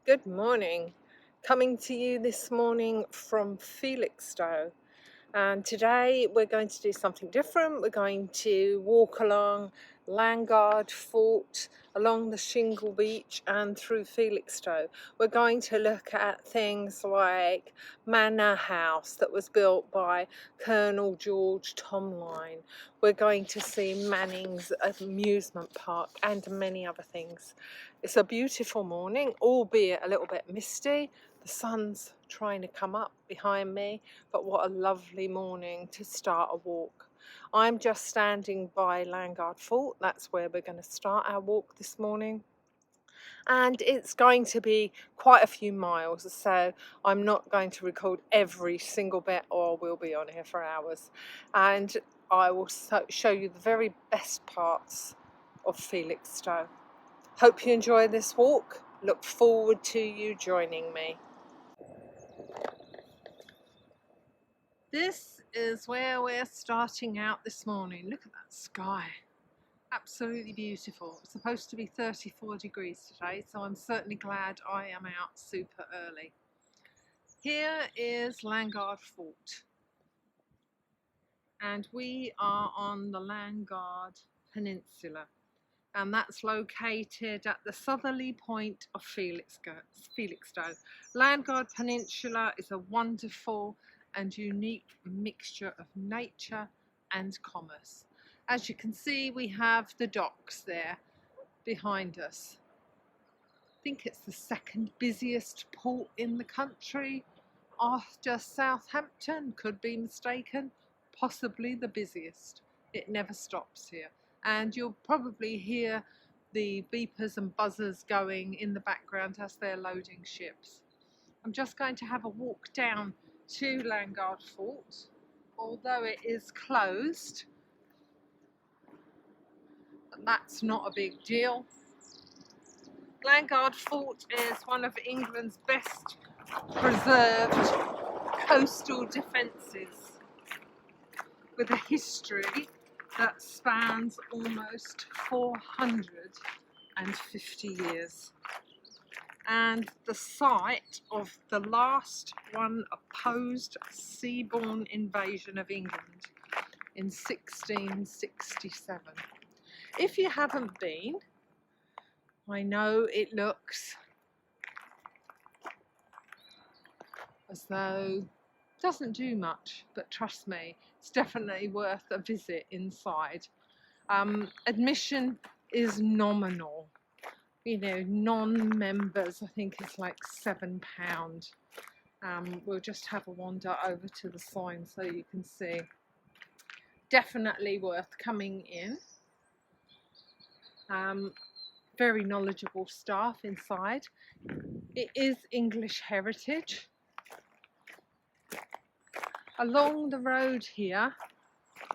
Good morning. Coming to you this morning from Felixstowe. And today we're going to do something different. We're going to walk along Landguard Fort, along the Shingle Beach and through Felixstowe. We're going to look at things like Manor House that was built by Colonel George Tomline. We're going to see Manning's amusement park and many other things. It's a beautiful morning, albeit a little bit misty. The sun's trying to come up behind me, but what a lovely morning to start a walk. I'm just standing by Landguard Fort. That's where we're going to start our walk this morning. And it's going to be quite a few miles, so I'm not going to record every single bit or we'll be on here for hours. And I will show you the very best parts of Felixstowe. Hope you enjoy this walk. Look forward to you joining me. This is where we're starting out this morning. Look at that sky. Absolutely beautiful. It's supposed to be 34 degrees today, so I'm certainly glad I am out super early. Here is Landguard Fort. And we are on the Landguard Peninsula. And that's located at the southerly point of Felixstowe. Landguard Peninsula is a wonderful and unique mixture of nature and commerce. As you can see, we have the docks there behind us. I think it's the second busiest port in the country after Southampton, could be mistaken, possibly the busiest. It never stops here. And you'll probably hear the beepers and buzzers going in the background as they're loading ships. I'm just going to have a walk down to Landguard Fort, although it is closed. But that's not a big deal. Landguard Fort is one of England's best preserved coastal defences, with a history that spans almost 450 years. And the site of the last one opposed seaborne invasion of England in 1667. If you haven't been, I know it looks as though it doesn't do much, but trust me, it's definitely worth a visit inside. Admission is nominal. You know, non-members, I think it's like £7. We'll just have a wander over to the sign so you can see. Definitely worth coming in. Very knowledgeable staff inside. It is English heritage. Along the road here,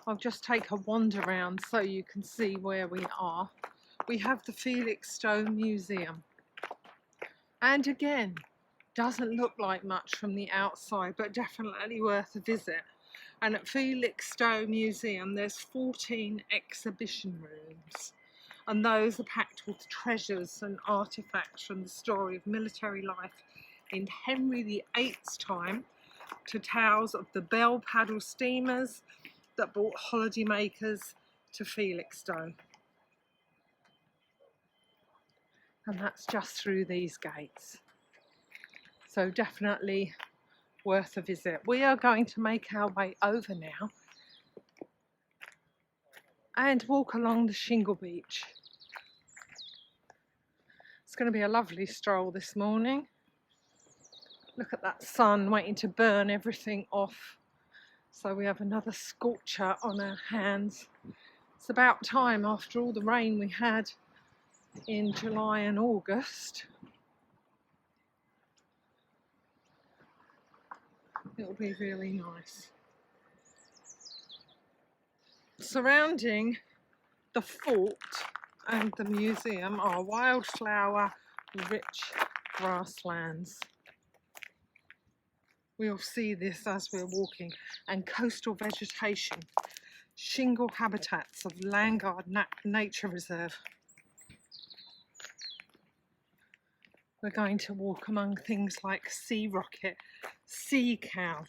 I'll just take a wander around so you can see where we are. We have the Felixstowe Museum. And again, doesn't look like much from the outside, but definitely worth a visit. And at Felixstowe Museum, there's 14 exhibition rooms. And those are packed with treasures and artifacts from the story of military life in Henry VIII's time, to tales of the bell paddle steamers that brought holidaymakers to Felixstowe. And that's just through these gates. So definitely worth a visit. We are going to make our way over now and walk along the Shingle Beach. It's going to be a lovely stroll this morning. Look at that sun waiting to burn everything off. So we have another scorcher on our hands. It's about time after all the rain we had in July and August. It'll be really nice. Surrounding the fort and the museum are wildflower rich grasslands. We'll see this as we're walking, and coastal vegetation, shingle habitats of Landguard Nature Reserve. we're going to walk among things like sea rocket, sea cow,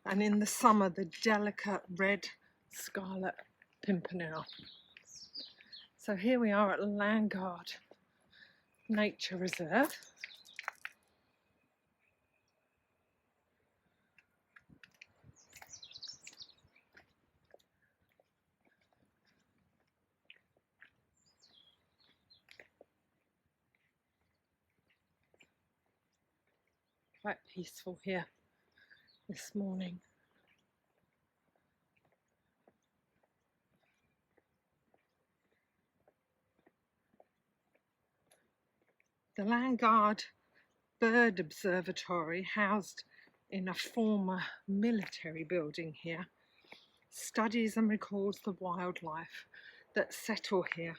and in the summer the delicate red scarlet pimpernel. So here we are at Landguard Nature Reserve. Quite peaceful here this morning. The Landguard Bird Observatory, housed in a former military building here, studies and records the wildlife that settle here,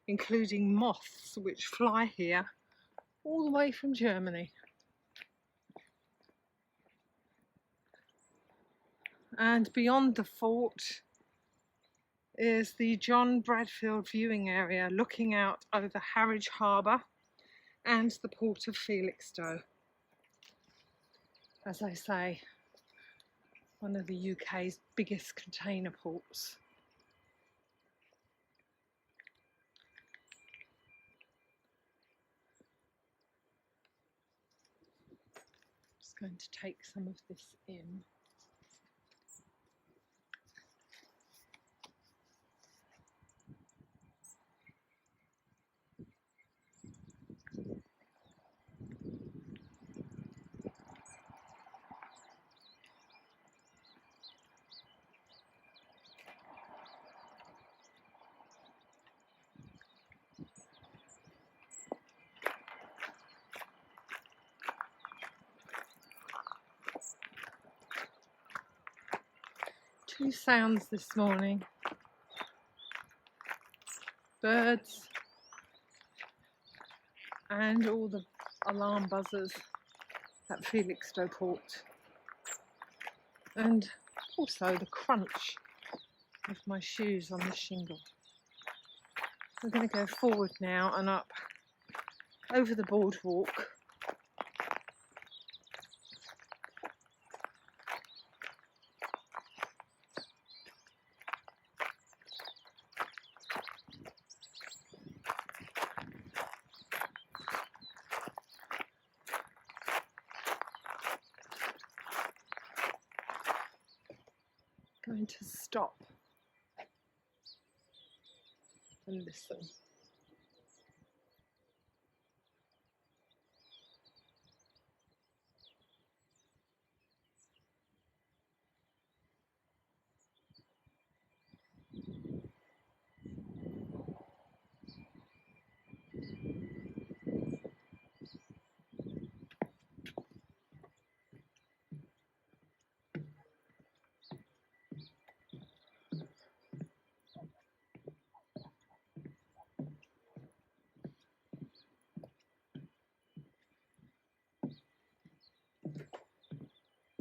including moths which fly here all the way from Germany. And beyond the fort is the John Bradfield viewing area, looking out over Harwich Harbour and the port of Felixstowe. As I say, one of the UK's biggest container ports. Just going to take some of this in. Two sounds this morning: birds and all the alarm buzzers at Felixstowe Port, and also the crunch of my shoes on the shingle. We're going to go forward now and up over the boardwalk. Going to stop and listen.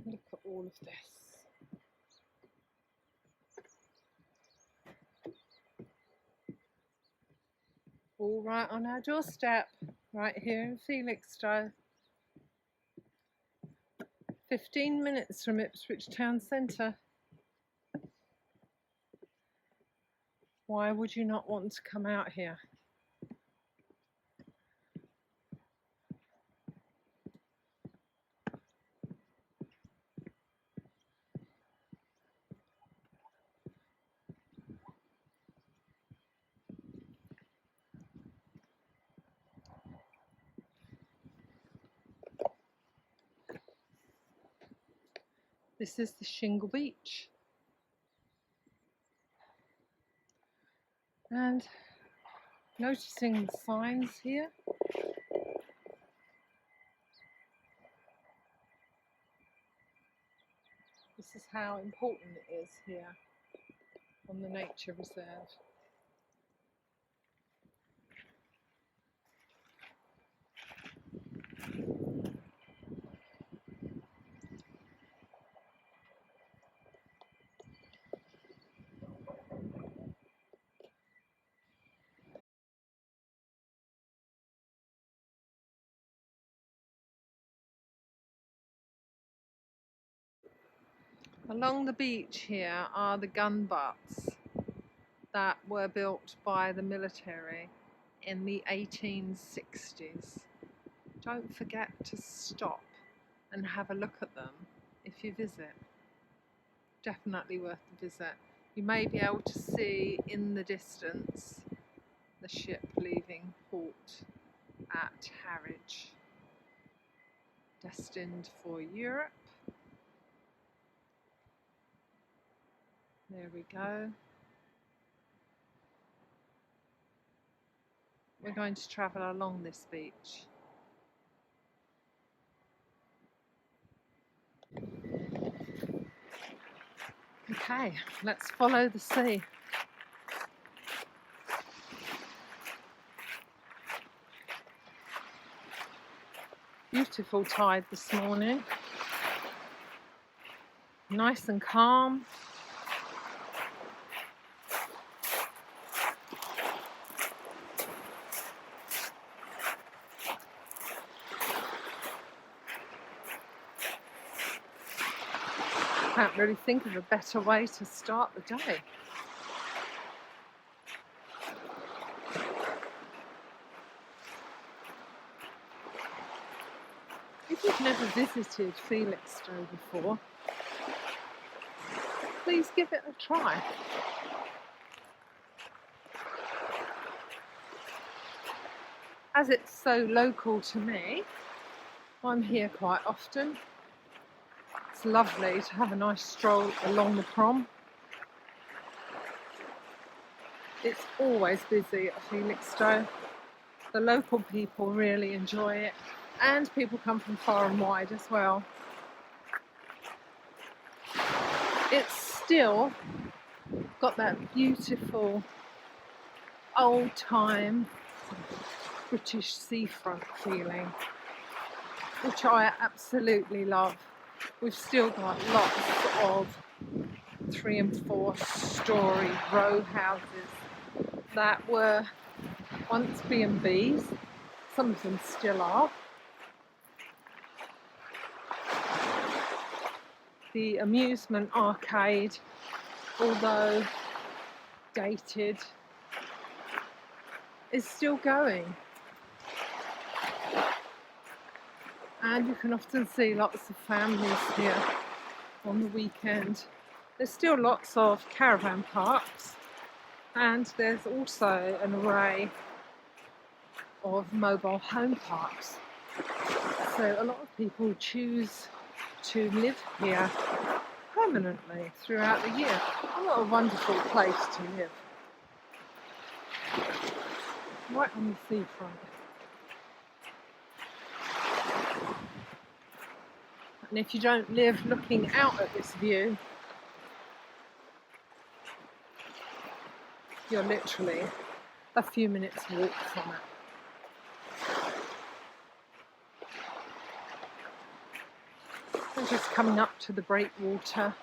Look at all of this. All right on our doorstep, right here in Felixstowe. 15 minutes from Ipswich town centre. Why would you not want to come out here? This is the Shingle Beach. And noticing the signs here. This is how important it is here on the nature reserve. Along the beach here are the gun butts that were built by the military in the 1860s. Don't forget to stop and have a look at them if you visit. Definitely worth the visit. You may be able to see in the distance the ship leaving port at Harwich, destined for Europe. There we go. We're going to travel along this beach. Okay, let's follow the sea. Beautiful tide this morning. Nice and calm. Can't really think of a better way to start the day. If you've never visited Felixstowe before, please give it a try. As it's so local to me, I'm here quite often. It's lovely to have a nice stroll along the Prom. It's always busy at Felixstowe. The local people really enjoy it, and people come from far and wide as well. It's still got that beautiful old-time British seafront feeling, which I absolutely love. We've still got lots of 3 and 4 story row houses that were once B&Bs. Some of them still are. The amusement arcade, although dated, is still going. And you can often see lots of families here on the weekend. There's still lots of caravan parks, and there's also an array of mobile home parks. So a lot of people choose to live here permanently throughout the year. What a wonderful place to live. Right on the seafront. And if you don't live looking out at this view, you're literally a few minutes walk from it. We're just coming up to the breakwater.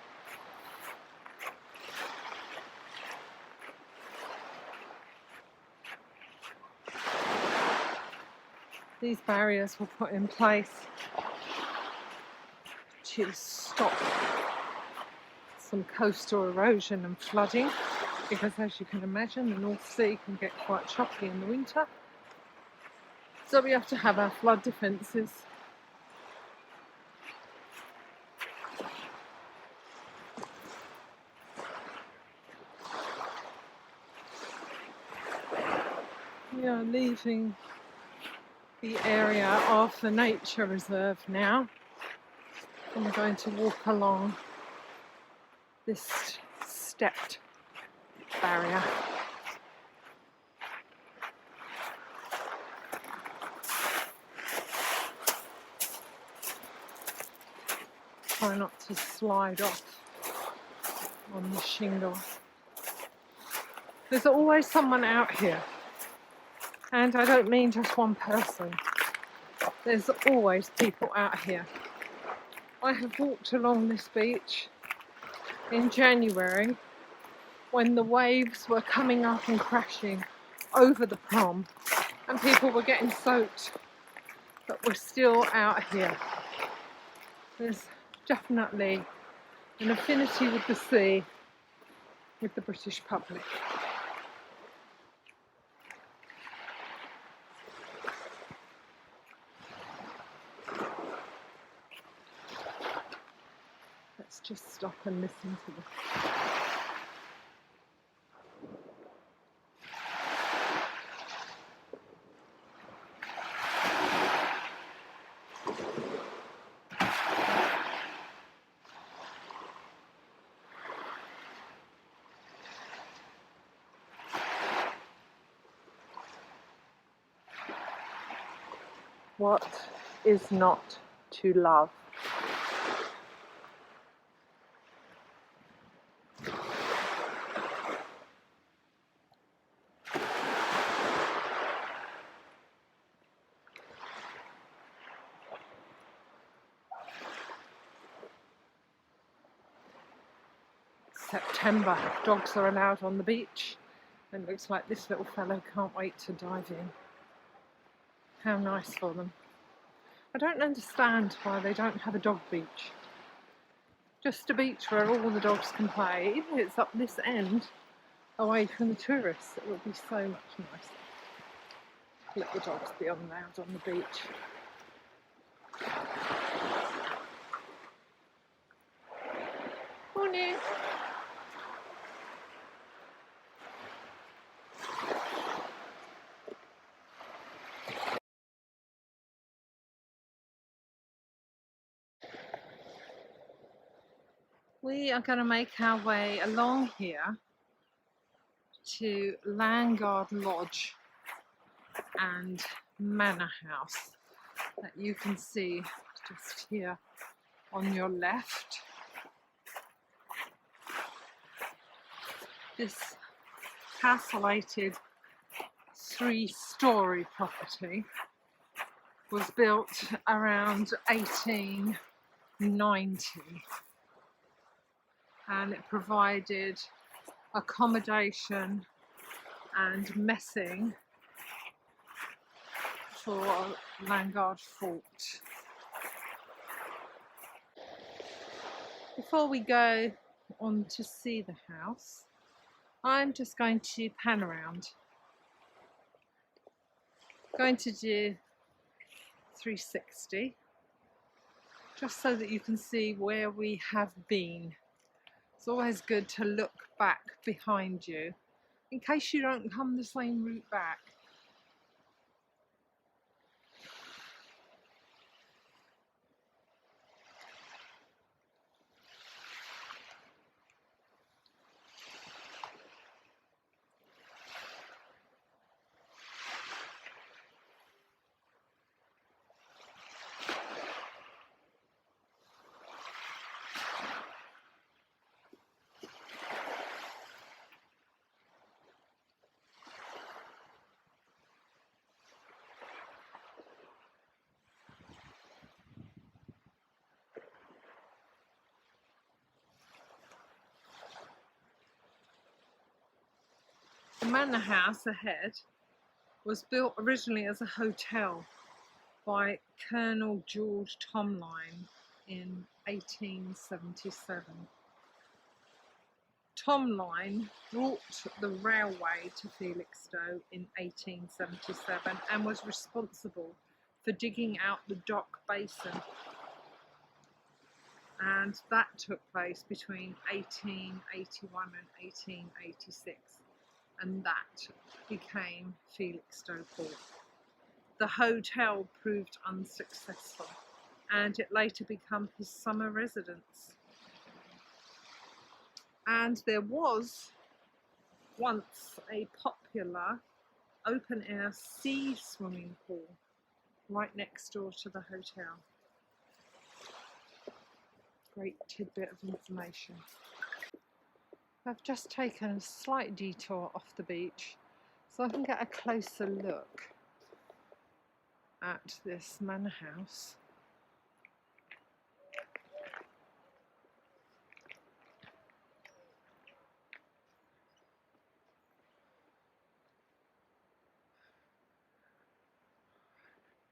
These barriers were put in place to stop some coastal erosion and flooding, because as you can imagine, the North Sea can get quite choppy in the winter. So we have to have our flood defences. We are leaving the area of the nature reserve now, and we're going to walk along this stepped barrier. Try not to slide off on the shingle. There's always someone out here, and I don't mean just one person. There's always people out here. I have walked along this beach in January when the waves were coming up and crashing over the Prom, and people were getting soaked, but we're still out here. There's definitely an affinity with the sea, with the British public. Let's just stop and listen to this. What is not to love? September, dogs are allowed on the beach, and it looks like this little fellow can't wait to dive in. How nice for them. I don't understand why they don't have a dog beach. Just a beach where all the dogs can play. Even if it's up this end, away from the tourists, it would be so much nicer. Let the dogs be allowed on the beach. Morning. We are going to make our way along here to Landguard Lodge and Manor House that you can see just here on your left. This castellated 3-storey property was built around 1890, and it provided accommodation and messing for Landguard Fort. Before we go on to see the house, I'm just going to pan around. Going to do 360, just so that you can see where we have been. It's always good to look back behind you in case you don't come the same route back. The manor house ahead was built originally as a hotel by Colonel George Tomline in 1877. Tomline brought the railway to Felixstowe in 1877 and was responsible for digging out the dock basin, and that took place between 1881 and 1886, and that became Felixstowe Port. The hotel proved unsuccessful, and it later became his summer residence. And there was once a popular open-air sea swimming pool right next door to the hotel. Great tidbit of information. I've just taken a slight detour off the beach so I can get a closer look at this manor house.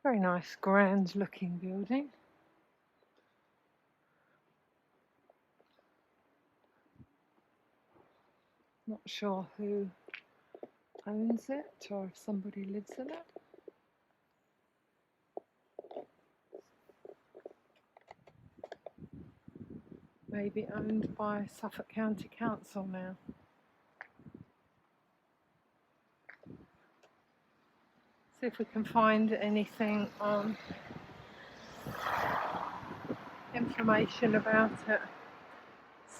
Very nice, grand looking building. Not sure who owns it or if somebody lives in it. Maybe owned by Suffolk County Council now. See if we can find anything on information about it.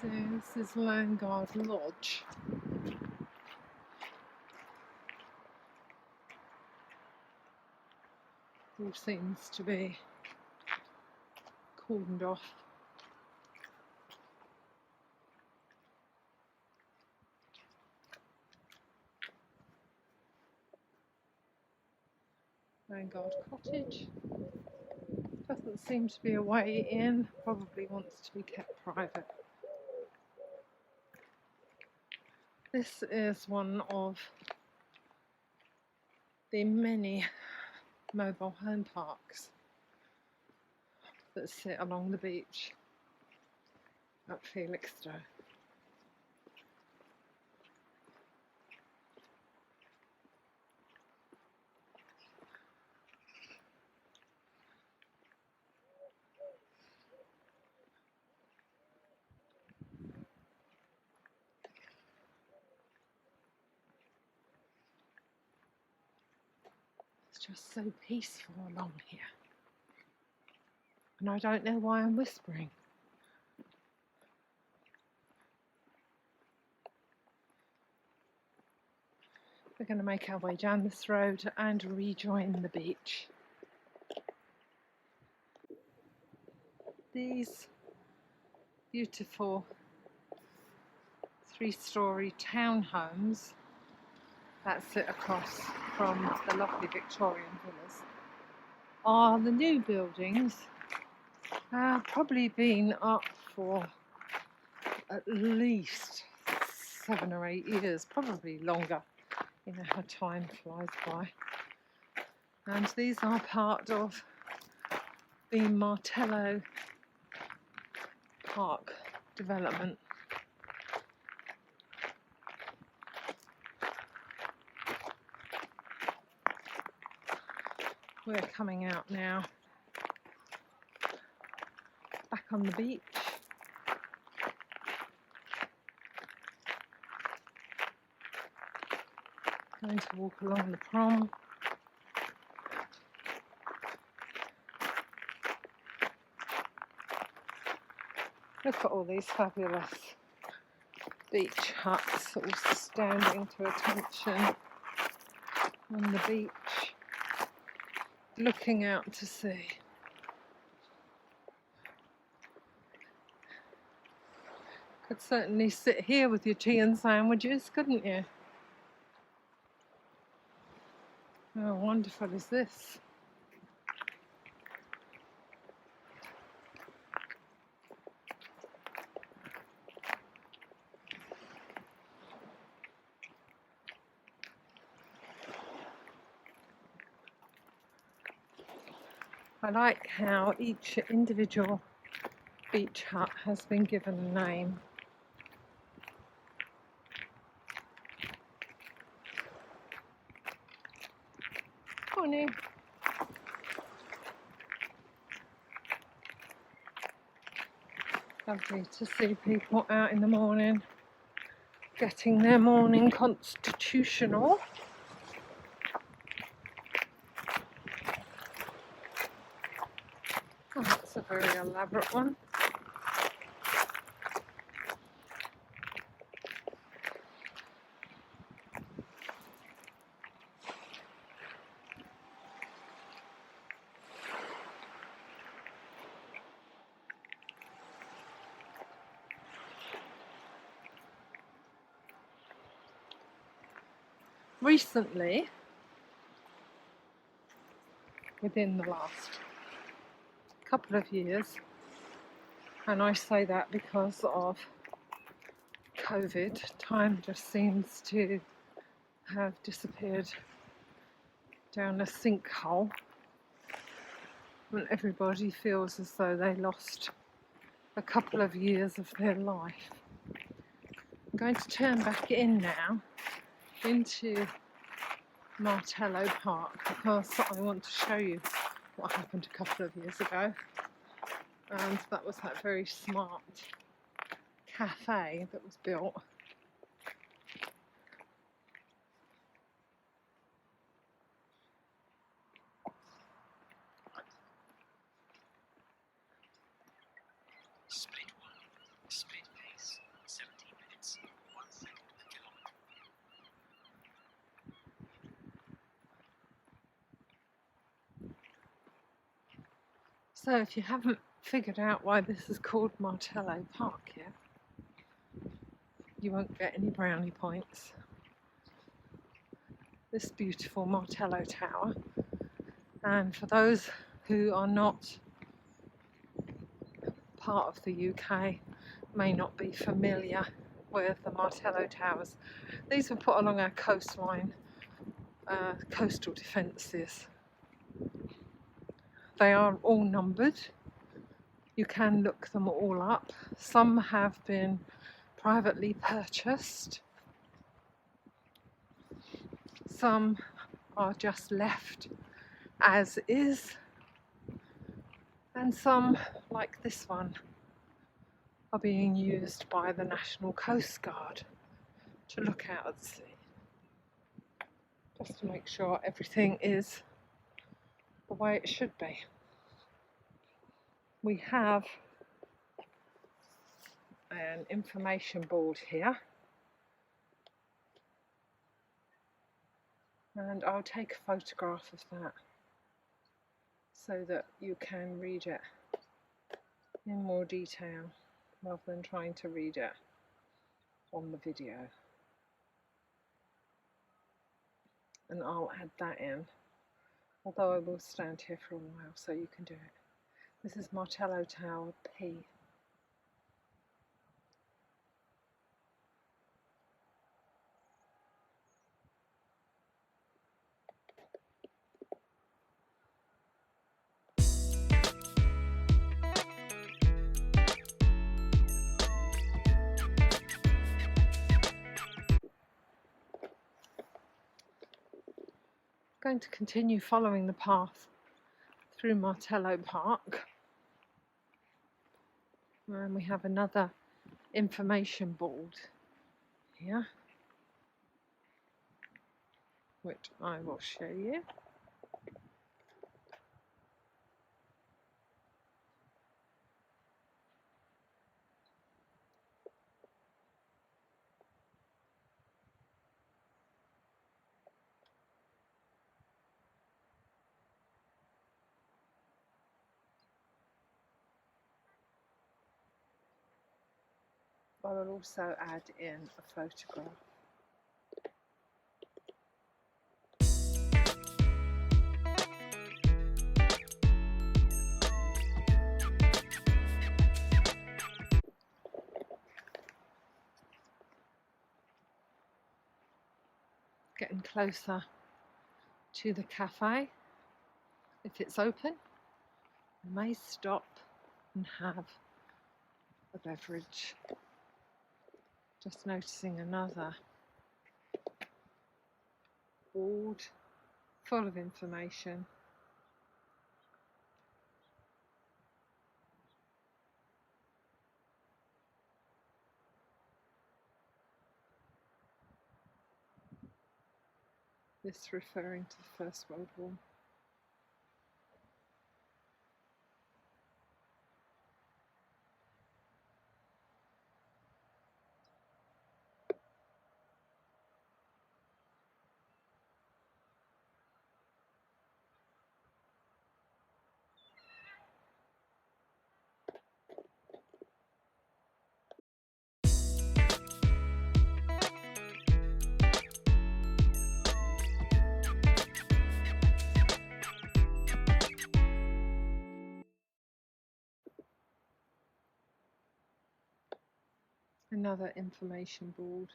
So this is Landguard Lodge. All seems to be cordoned off. Landguard Cottage. Doesn't seem to be a way in, probably wants to be kept private. This is one of the many mobile home parks that sit along the beach at Felixstowe. It's just so peaceful along here. And I don't know why I'm whispering. We're going to make our way down this road and rejoin the beach. These beautiful 3-storey townhomes that sit across from the lovely Victorian villas are the new buildings. Probably been up for at least 7 or 8 years, probably longer. You know how time flies by. And these are part of the Martello Park development. We're coming out now, back on the beach. Going to walk along the Prom. Look at all these fabulous beach huts all standing to attention on the beach, looking out to sea. Could certainly sit here with your tea and sandwiches, couldn't you? How wonderful is this? I like how each individual beach hut has been given a name. Morning. Lovely to see people out in the morning, getting their morning constitutional. Oh, that's a very elaborate one. Recently, within the last couple of years, and I say that because of COVID, time just seems to have disappeared down a sinkhole, and everybody feels as though they lost a couple of years of their life. I'm going to turn back in now into Martello Park because I want to show you what happened a couple of years ago, and that was that very smart cafe that was built. Speed 1, speed pace, 17 minutes, 1 second per kilometre. So if you haven't figured out why this is called Martello Park yet, you won't get any brownie points. This beautiful Martello Tower, and for those who are not part of the UK, may not be familiar with the Martello Towers. These were put along our coastline, coastal defences. They are all numbered. You can look them all up. Some have been privately purchased. Some are just left as is. And some, like this one, are being used by the National Coast Guard to look out at sea, just to make sure everything is the way it should be. We have an information board here, and I'll take a photograph of that so that you can read it in more detail rather than trying to read it on the video. And I'll add that in, although I will stand here for a while so you can do it. This is Martello Tower P. Going to continue following the path through Martello Park, and we have another information board here, which I will show you. I will also add in a photograph. Getting closer to the cafe. If it's open, I may stop and have a beverage. Just noticing another board full of information. This referring to the First World War. Another information board.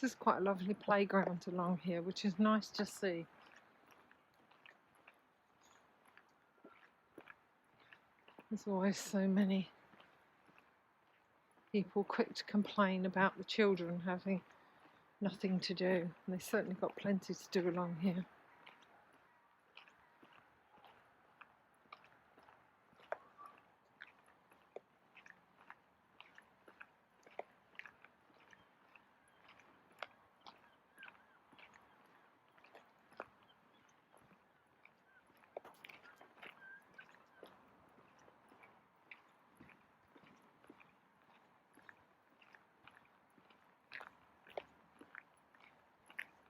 This is quite a lovely playground along here, which is nice to see. There's always so many people quick to complain about the children having nothing to do, and they've certainly got plenty to do along here.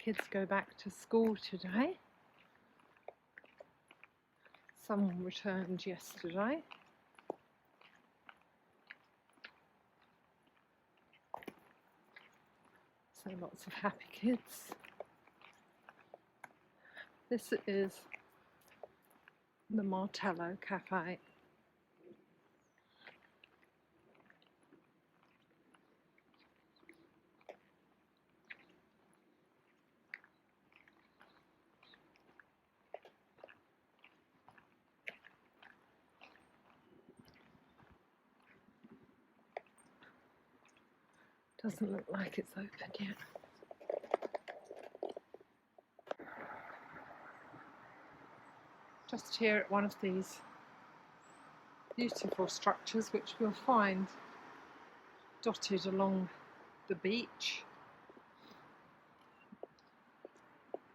Kids go back to school today. Some returned yesterday. So lots of happy kids. This is the Martello Cafe. Doesn't look like it's open yet. Just here at one of these beautiful structures, which we'll find dotted along the beach.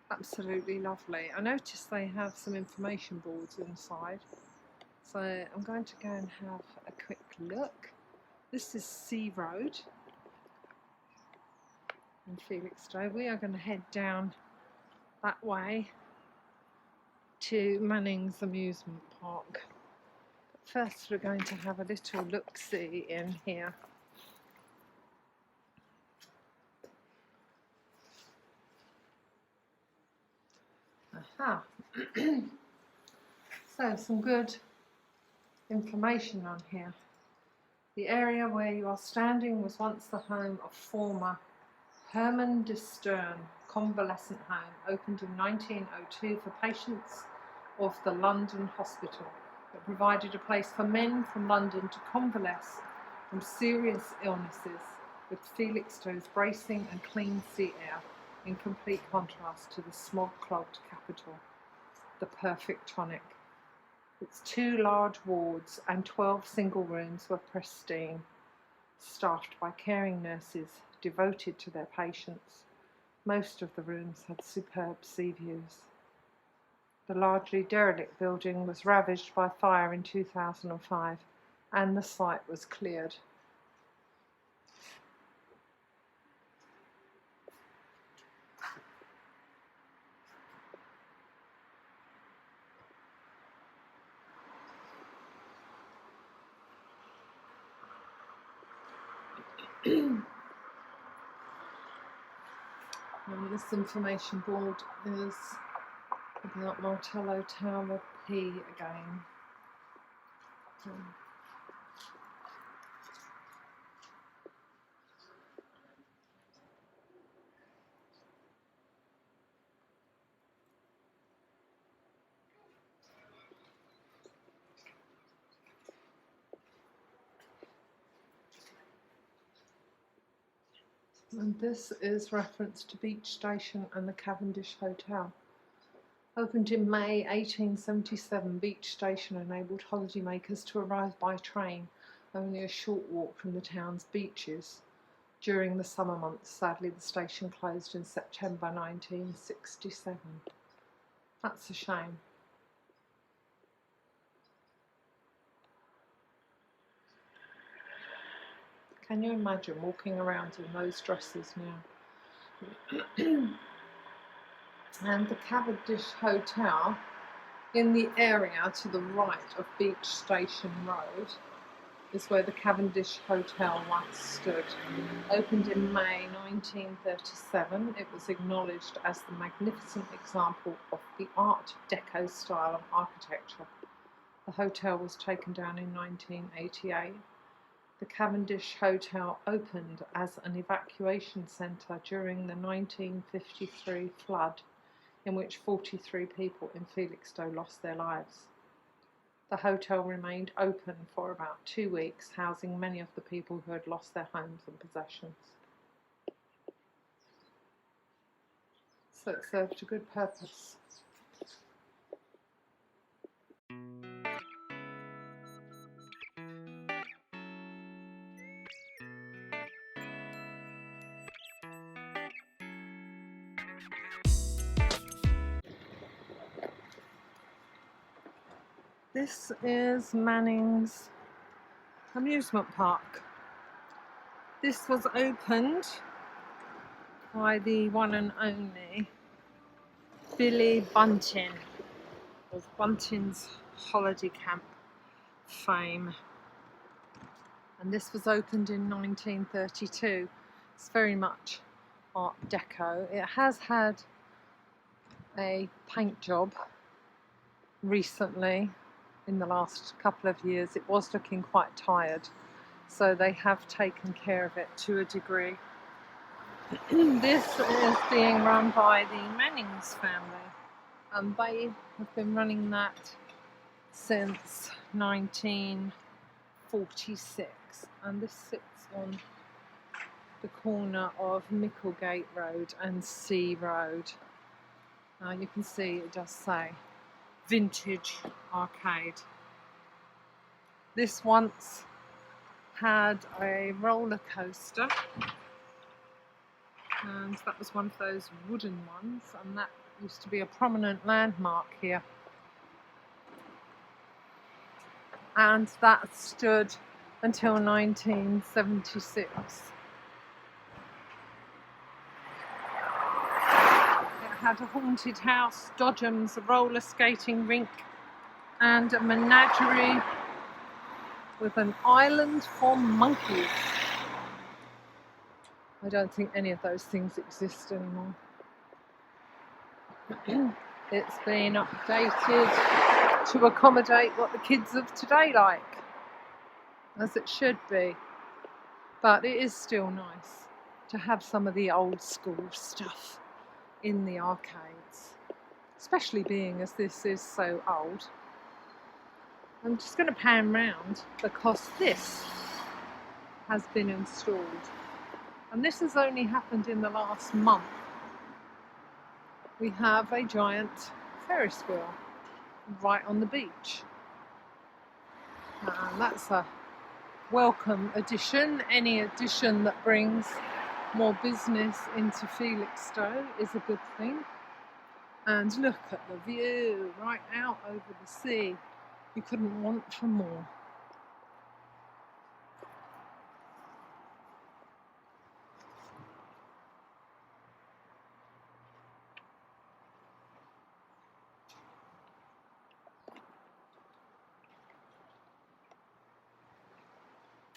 Absolutely lovely. I noticed they have some information boards inside, so I'm going to go and have a quick look. This is Sea Road in Felixstowe. We are going to head down that way to Manning's amusement park. But first we're going to have a little look-see in here. Aha. So some good information on here. The area where you are standing was once the home of former Herman de Stern Convalescent Home, opened in 1902 for patients of the London Hospital. It provided a place for men from London to convalesce from serious illnesses, with Felixstowe's bracing and clean sea air in complete contrast to the smog-clogged capital, the perfect tonic. Its 2 large wards and 12 single rooms were pristine, staffed by caring nurses devoted to their patients. Most of the rooms had superb sea views. The largely derelict building was ravaged by fire in 2005, and the site was cleared. And this information board is about Martello Tower P again. And this is reference to Beach Station and the Cavendish Hotel. Opened in May 1877, Beach Station enabled holidaymakers to arrive by train only a short walk from the town's beaches. During the summer months, sadly, the station closed in September 1967. That's a shame. Can you imagine walking around in those dresses now? And the Cavendish Hotel, in the area to the right of Beach Station Road, is where the Cavendish Hotel once stood. Opened in May 1937, it was acknowledged as the magnificent example of the Art Deco style of architecture. The hotel was taken down in 1988. The Cavendish Hotel opened as an evacuation centre during the 1953 flood, in which 43 people in Felixstowe lost their lives. The hotel remained open for about 2 weeks, housing many of the people who had lost their homes and possessions. So it served a good purpose. This is Manning's amusement park. This was opened by the one and only Billy Bunting, of Bunting's Holiday Camp fame. And this was opened in 1932. It's very much Art Deco. It has had a paint job recently. In the last couple of years it was looking quite tired, so they have taken care of it to a degree. This is being run by the Mannings family, and they have been running that since 1946, and this sits on the corner of Micklegate Road and Sea Road. Now you can see it does say Vintage Arcade. This once had a roller coaster, and that was one of those wooden ones, and that used to be a prominent landmark here. And that stood until 1976. It had a haunted house, dodgems, a roller skating rink, and a menagerie with an island for monkeys. I don't think any of those things exist anymore. It's been updated to accommodate what the kids of today like, as it should be. But it is still nice to have some of the old school stuff in the arcades, especially being as this is so old. I'm just going to pan round because this has been installed, and this has only happened in the last month. We have a giant Ferris wheel right on the beach, and that's a welcome addition. Any addition that brings more business into Felixstowe is a good thing. And look at the view right out over the sea. You couldn't want for more.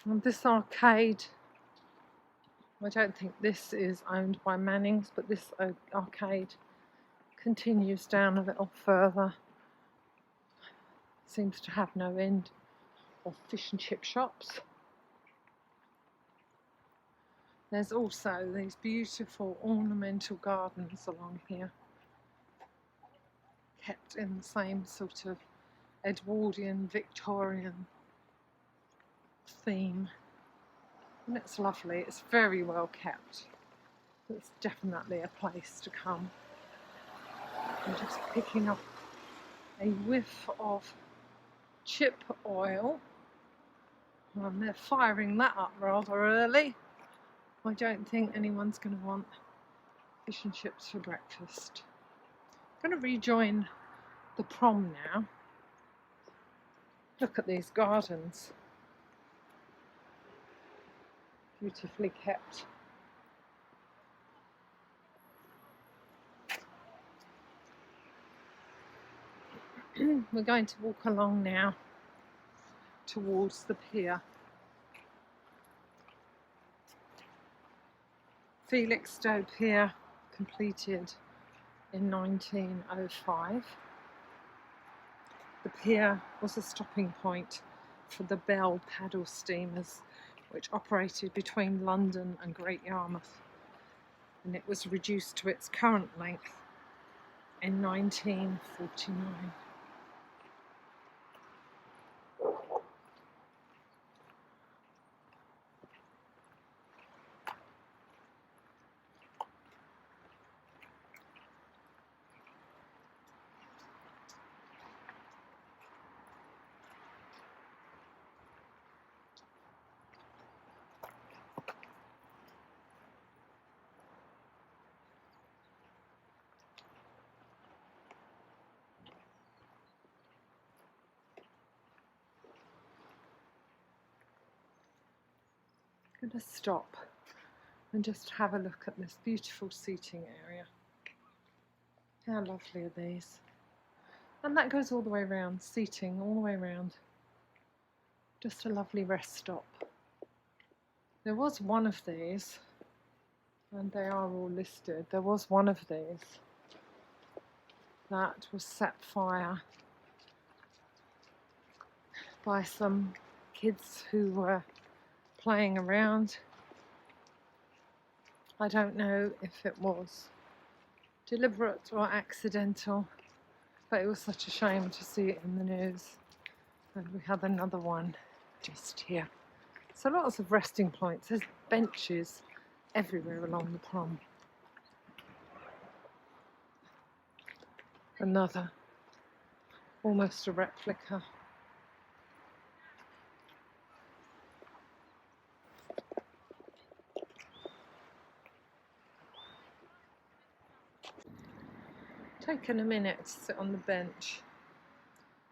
And this arcade, I don't think this is owned by Mannings, but this arcade continues down a little further. Seems to have no end of fish and chip shops. There's also these beautiful ornamental gardens along here, kept in the same sort of Edwardian, Victorian theme. And it's lovely, it's very well kept. It's definitely a place to come. I'm just picking up a whiff of chip oil, and they're firing that up rather early. I don't think anyone's going to want fish and chips for breakfast. I'm going to rejoin the Prom now. Look at these gardens. Beautifully kept. We're going to walk along now towards the pier. Felixstowe Pier, completed in 1905. The pier was a stopping point for the Bell paddle steamers which operated between London and Great Yarmouth, and it was reduced to its current length in 1949. I'm going to stop and just have a look at this beautiful seating area. How lovely are these? And that goes all the way around, seating all the way around. Just a lovely rest stop. There was one of these, and they are all listed. There was one of these that was set fire by some kids who were playing around. I don't know if it was deliberate or accidental, but it was such a shame to see it in the news. And we had another one just here. So lots of resting points. There's benches everywhere along the Prom. Another, almost a replica. Taken a minute to sit on the bench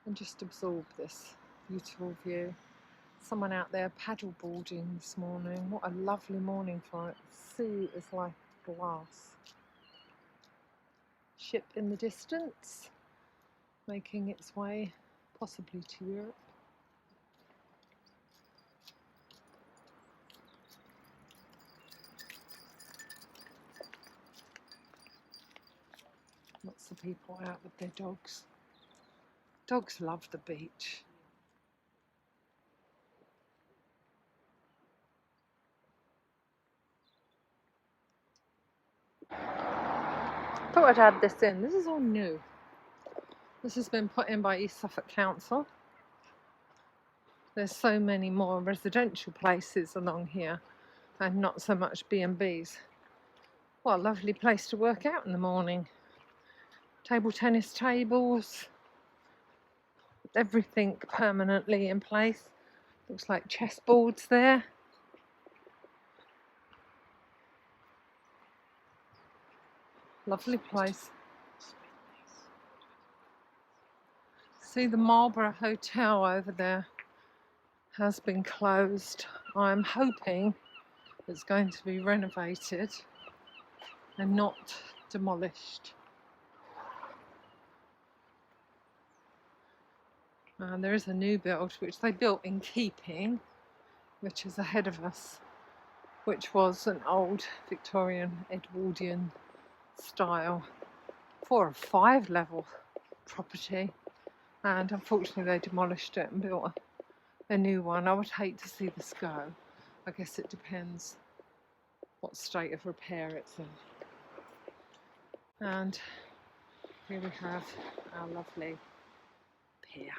and just absorb this beautiful view. Someone out there paddle boarding this morning. What a lovely morning for it. The sea is like glass. Ship in the distance, making its way possibly to Europe. Lots of people out with their dogs. Dogs love the beach. Thought I'd add this in. This is all new. This has been put in by East Suffolk Council. There's so many more residential places along here and not so much B&Bs. What a lovely place to work out in the morning. Table tennis tables, everything permanently in place. Looks like chessboards there. Lovely place. See, the Marlborough Hotel over there has been closed. I'm hoping it's going to be renovated and not demolished. And there is a new build which they built in keeping, which is ahead of us, which was an old Victorian Edwardian style 4 or 5 level property, and unfortunately they demolished it and built a new one. I would hate to see this go. I guess it depends what state of repair it's in. And here we have our lovely pier.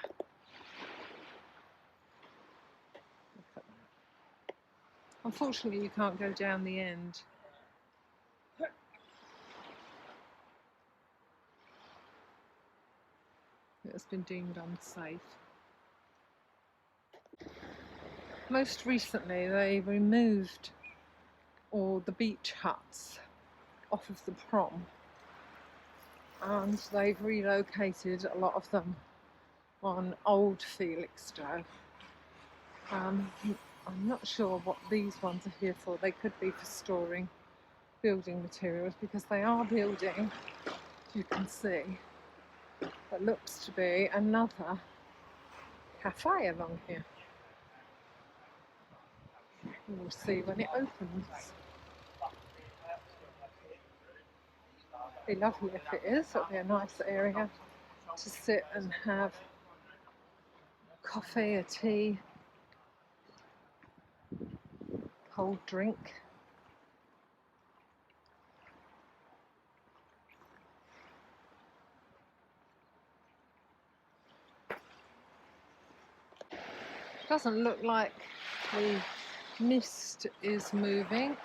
Look at that. Unfortunately you can't go down the end. It has been deemed unsafe. Most recently they removed all the beach huts off of the Prom, and they've relocated a lot of them on Old Felixstowe. I'm not sure what these ones are here for. They could be for storing building materials, because they are building, you can see, what looks to be another cafe along here. We'll see when it opens. It'll be lovely if it is. It'll be a nice area to sit and have coffee or tea. cold drink. Doesn't look like the mist is moving.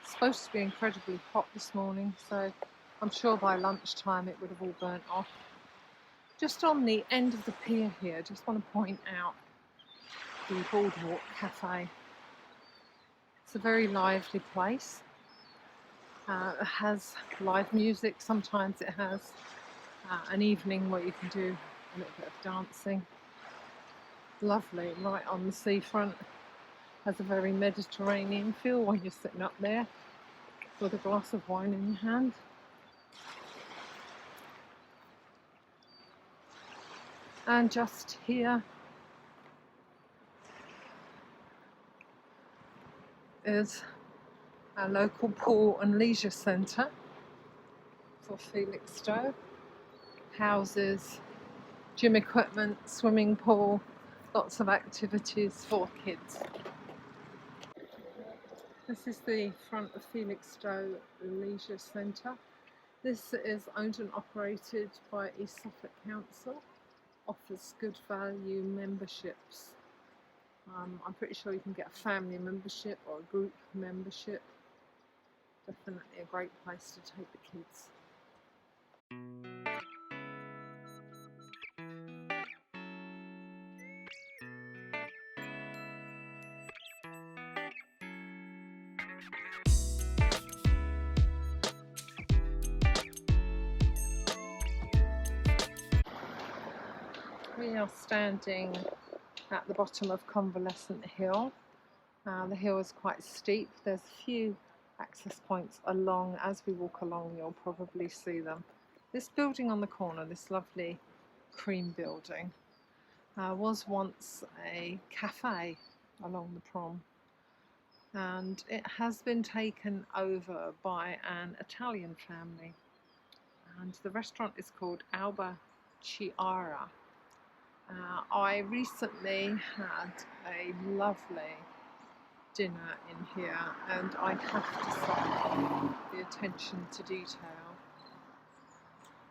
It's supposed to be incredibly hot this morning, so I'm sure by lunchtime it would have all burnt off. Just on the end of the pier here, just want to point out the Boardwalk Cafe. It's a very lively place. It has live music. Sometimes it has an evening where you can do a little bit of dancing. Lovely, right on the seafront. Has a very Mediterranean feel when you're sitting up there with a glass of wine in your hand. And just here is our local pool and leisure centre for Felixstowe. Houses, gym equipment, swimming pool, lots of activities for kids. This is the front of Felixstowe Leisure Centre. This is owned and operated by East Suffolk Council. Offers good value memberships. I'm pretty sure you can get a family membership or a group membership. Definitely a great place to take the kids. We are standing at the bottom of Convalescent Hill. The hill is quite steep. There's a few access points along. As we walk along, you'll probably see them. This building on the corner, this lovely cream building, was once a cafe along the Prom, and it has been taken over by an Italian family, and the restaurant is called Alba Chiara. I recently had a lovely dinner in here, and I have to say, the attention to detail,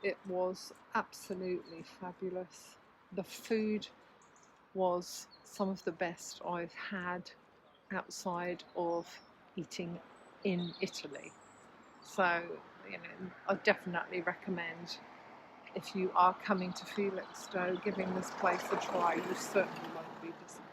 it was absolutely fabulous. The food was some of the best I've had outside of eating in Italy. So, I definitely recommend, if you are coming to Felixstowe, giving this place a try. You certainly won't be disappointed.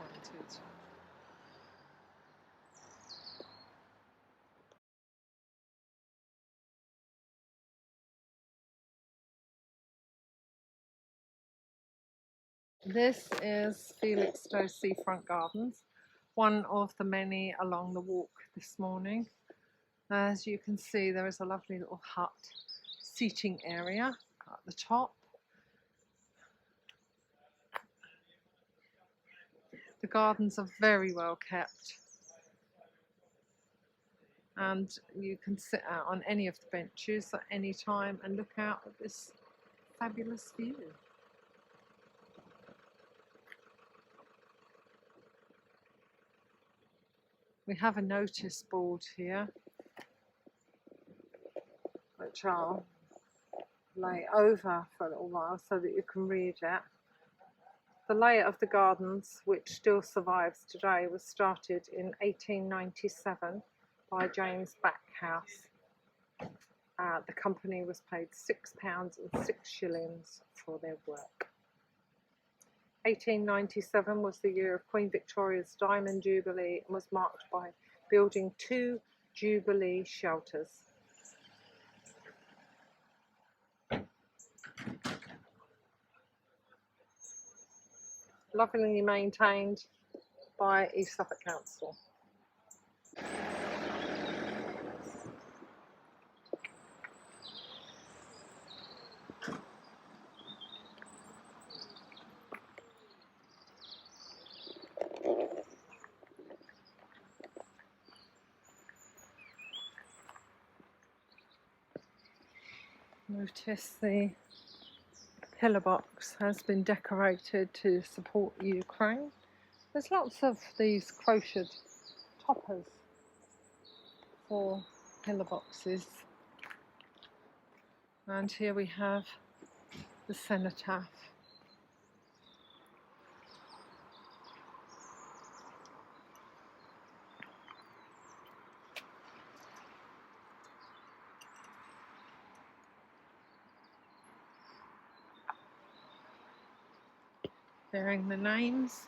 This is Felixstowe Seafront Gardens, one of the many along the walk this morning. As you can see, there is a lovely little hut seating area at the top. The gardens are very well kept, and you can sit out on any of the benches at any time and look out at this fabulous view. We have a notice board here, which I'll lay over for a little while so that you can read it. The layout of the gardens, which still survives today, was started in 1897 by James Backhouse. The company was paid £6.06 for their work. 1897 was the year of Queen Victoria's Diamond Jubilee and was marked by building 2 Jubilee shelters. Lovingly maintained by East Suffolk Council. Notice the pillar box has been decorated to support Ukraine. There's lots of these crocheted toppers 4 pillar boxes. And here we have the cenotaph. Bearing the names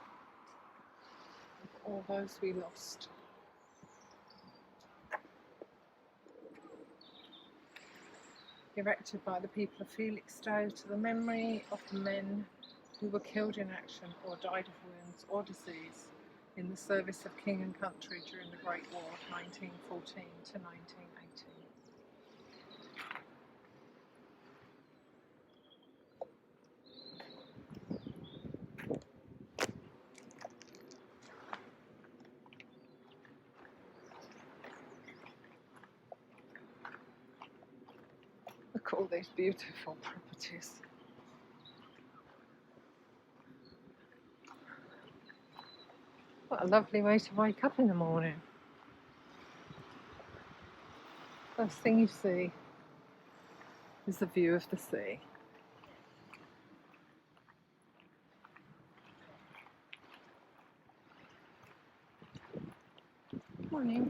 of all those we lost. Erected by the people of Felixstowe to the memory of the men who were killed in action or died of wounds or disease in the service of king and country during the Great War of 1914 to 1918. Look at all these beautiful properties. What a lovely way to wake up in the morning. First thing you see is the view of the sea. Morning.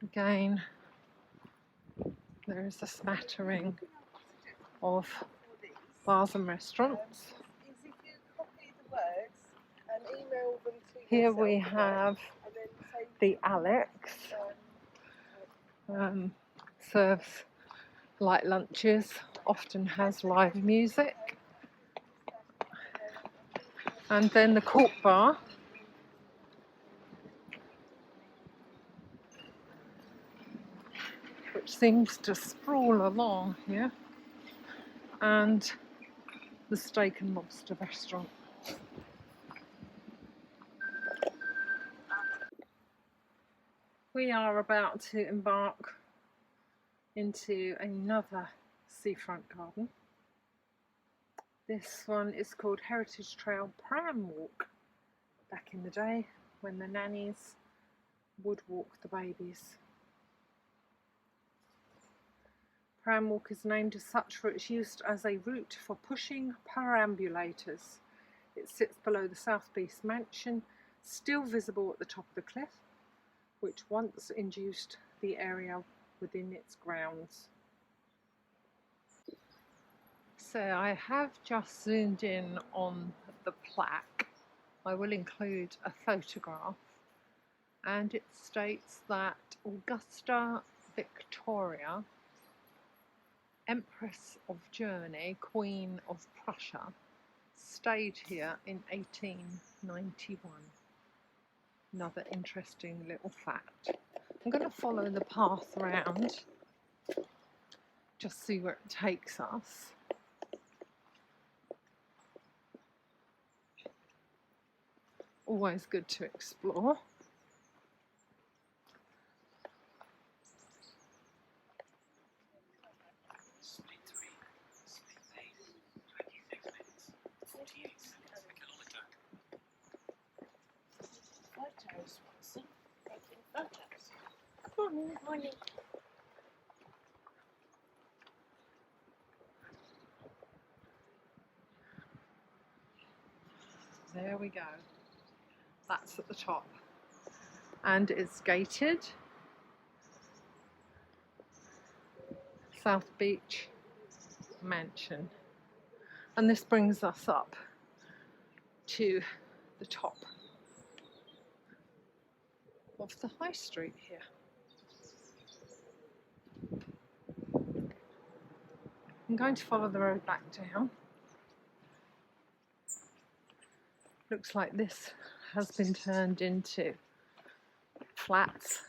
Again, there is a smattering of bars and restaurants. Here we have the Alex, serves light lunches, often has live music. And then the Cork Bar, which seems to sprawl along here, and the Steak and Lobster restaurant. We are about to embark into another seafront garden. This one is called Heritage Trail Pram Walk. Back in the day when the nannies would walk the babies. Pram Walk is named as such for its use as a route for pushing perambulators. It sits below the South Beast mansion, still visible at the top of the cliff, which once induced the area within its grounds. So I have just zoomed in on the plaque. I will include a photograph, and it states that Augusta Victoria, Empress of Germany, Queen of Prussia, stayed here in 1891. Another interesting little fact. I'm going to follow the path round, just see where it takes us. Always good to explore. Speed 3, speed pace, 26 minutes, 48 seconds per kilometre. Photos, Watson. Taking photos. Morning. Morning. There we go. That's at the top. And it's gated. South Beach Mansion. And this brings us up to the top of the high street here. I'm going to follow the road back down. Looks like this has been turned into flats.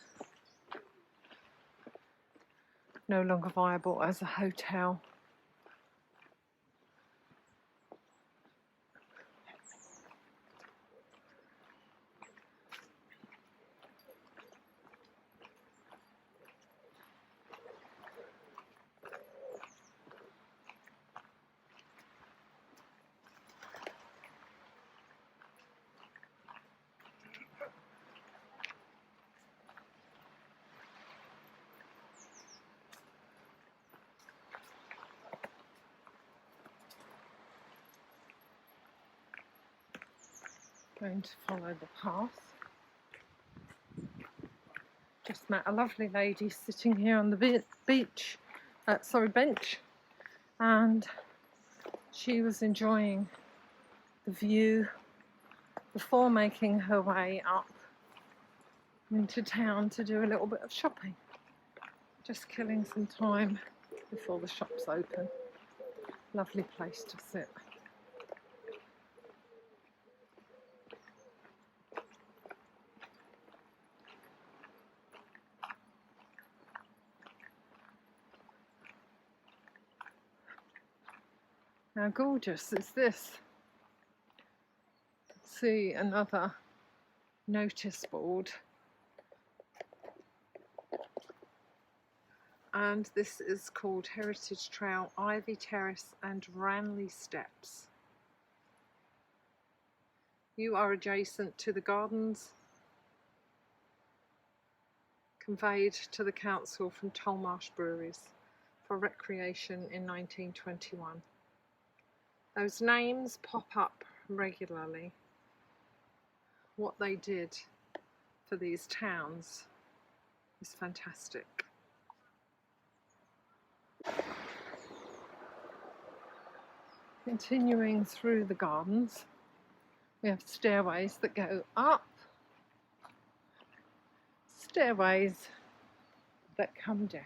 No longer viable as a hotel. Going to follow the path. Just met a lovely lady sitting here on the bench, and she was enjoying the view before making her way up into town to do a little bit of shopping. Just killing some time before the shops open. Lovely place to sit. How gorgeous is this? See another notice board. And this is called Heritage Trail, Ivy Terrace and Ranley Steps. You are adjacent to the gardens conveyed to the council from Tollmarsh Breweries for recreation in 1921. Those names pop up regularly. What they did for these towns is fantastic. Continuing through the gardens, we have stairways that go up, stairways that come down.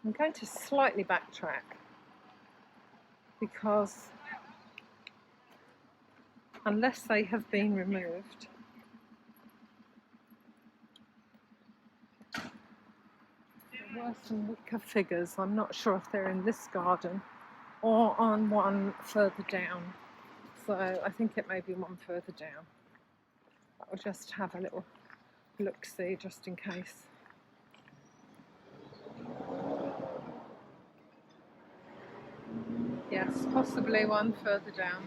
I'm going to slightly backtrack because unless they have been removed, there were some wicker figures. I'm not sure if they're in this garden or on one further down. So I think it may be one further down. I'll just have a little look-see just in case. Yes, possibly one further down.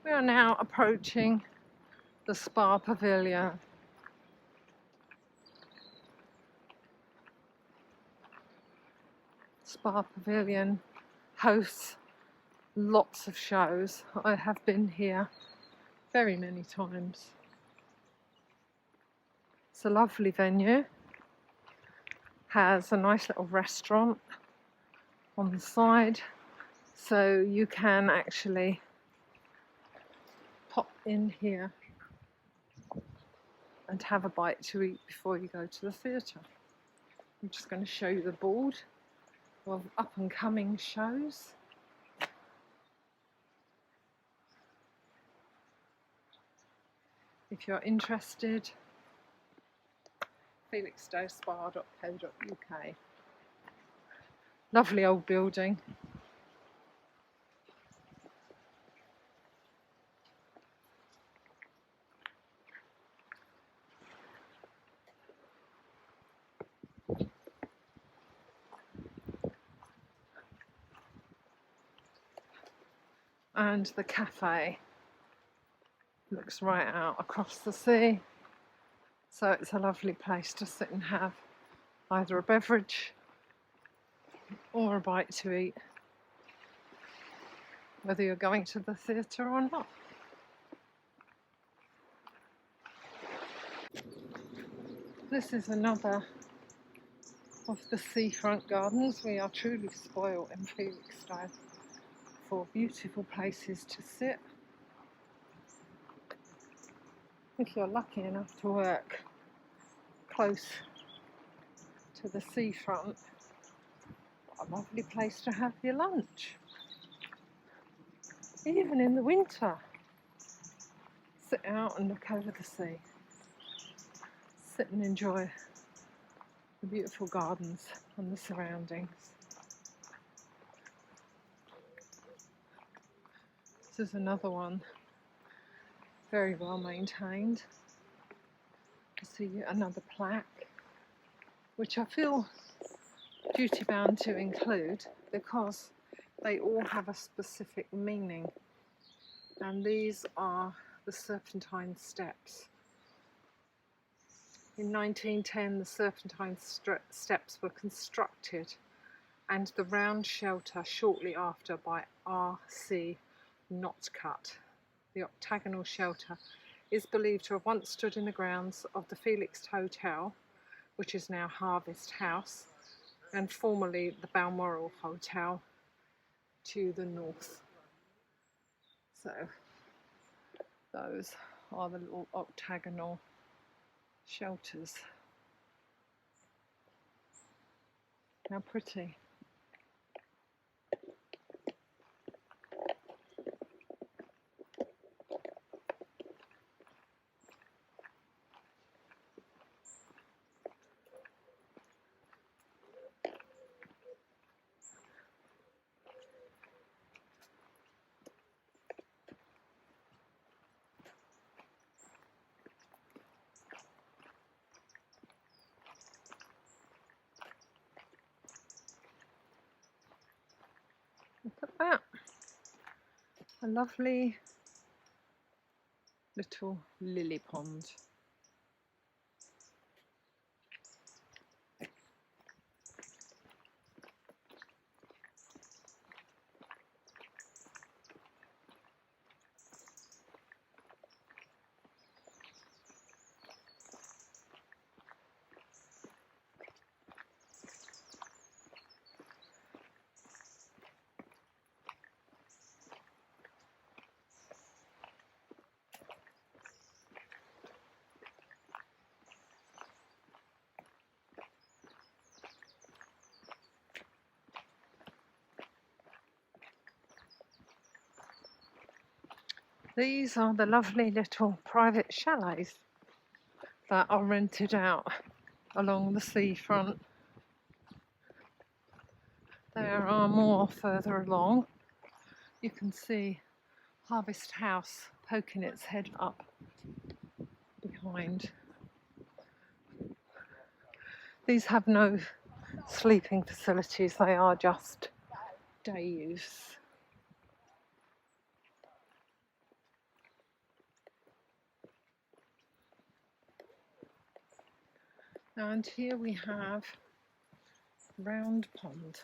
We are now approaching the Spa Pavilion. Spa Pavilion hosts lots of shows. I have been here very many times. It's a lovely venue. Has a nice little restaurant on the side, so you can actually pop in here and have a bite to eat before you go to the theatre. I'm just going to show you the board of up and coming shows. If you're interested, felixstowespa.co.uk. Lovely old building. And the cafe looks right out across the sea. So it's a lovely place to sit and have either a beverage or a bite to eat, whether you're going to the theatre or not. This is another of the Seafront Gardens. We are truly spoiled in Felixstowe for beautiful places to sit. If you're lucky enough to work close to the seafront, what a lovely place to have your lunch. Even in the winter, sit out and look over the sea. Sit and enjoy the beautiful gardens and the surroundings. This is another one, very well maintained. I see another plaque, which I feel duty bound to include because they all have a specific meaning. And these are the Serpentine Steps. In 1910, the Serpentine Steps were constructed, and the round shelter shortly after by R.C. Notcutt. The octagonal shelter is believed to have once stood in the grounds of the Felixstowe Hotel, which is now Harvest House, and formerly the Balmoral Hotel to the north. So those are the little octagonal shelters. How pretty. Look at that. A lovely little lily pond. These are the lovely little private chalets that are rented out along the seafront. There are more further along. You can see Harvest House poking its head up behind. These have no sleeping facilities, they are just day use. And here we have Round Pond.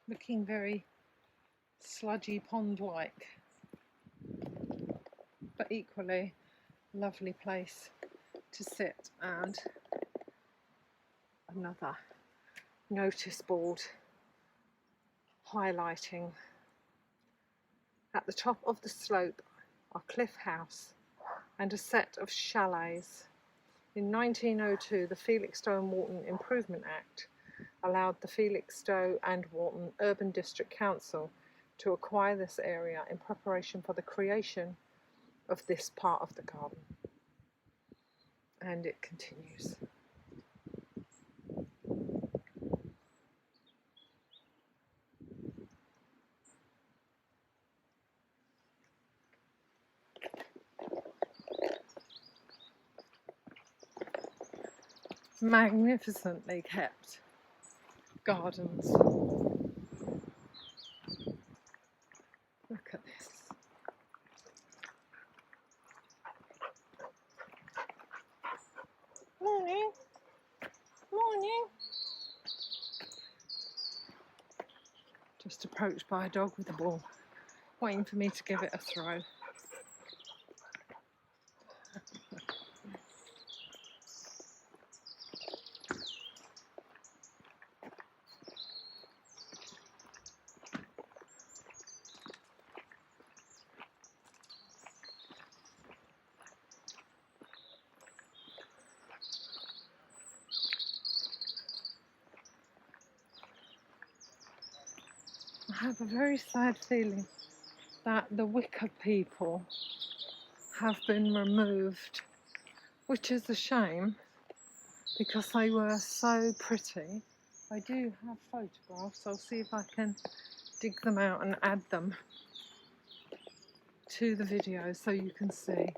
Looking very sludgy pond-like, but equally lovely place to sit, and another notice board highlighting at the top of the slope are Cliff House and a set of chalets. In 1902, the Felixstowe and Walton Improvement Act allowed the Felixstowe and Walton Urban District Council to acquire this area in preparation for the creation of this part of the garden. And it continues. Magnificently kept gardens. Look at this. Morning. Morning. Just approached by a dog with a ball, waiting for me to give it a throw. I have a very sad feeling that the wicker people have been removed, which is a shame because they were so pretty. I do have photographs. I'll see if I can dig them out and add them to the video so you can see.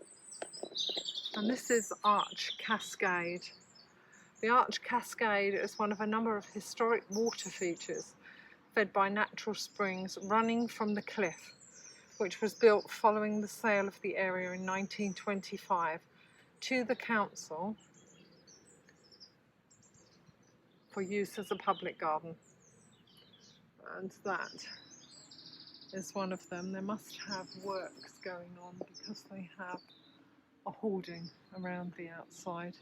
And this is Arch Cascade. The Arch Cascade is one of a number of historic water features fed by natural springs running from the cliff, which was built following the sale of the area in 1925 to the council for use as a public garden. And that is one of them. They must have works going on because they have a hoarding around the outside,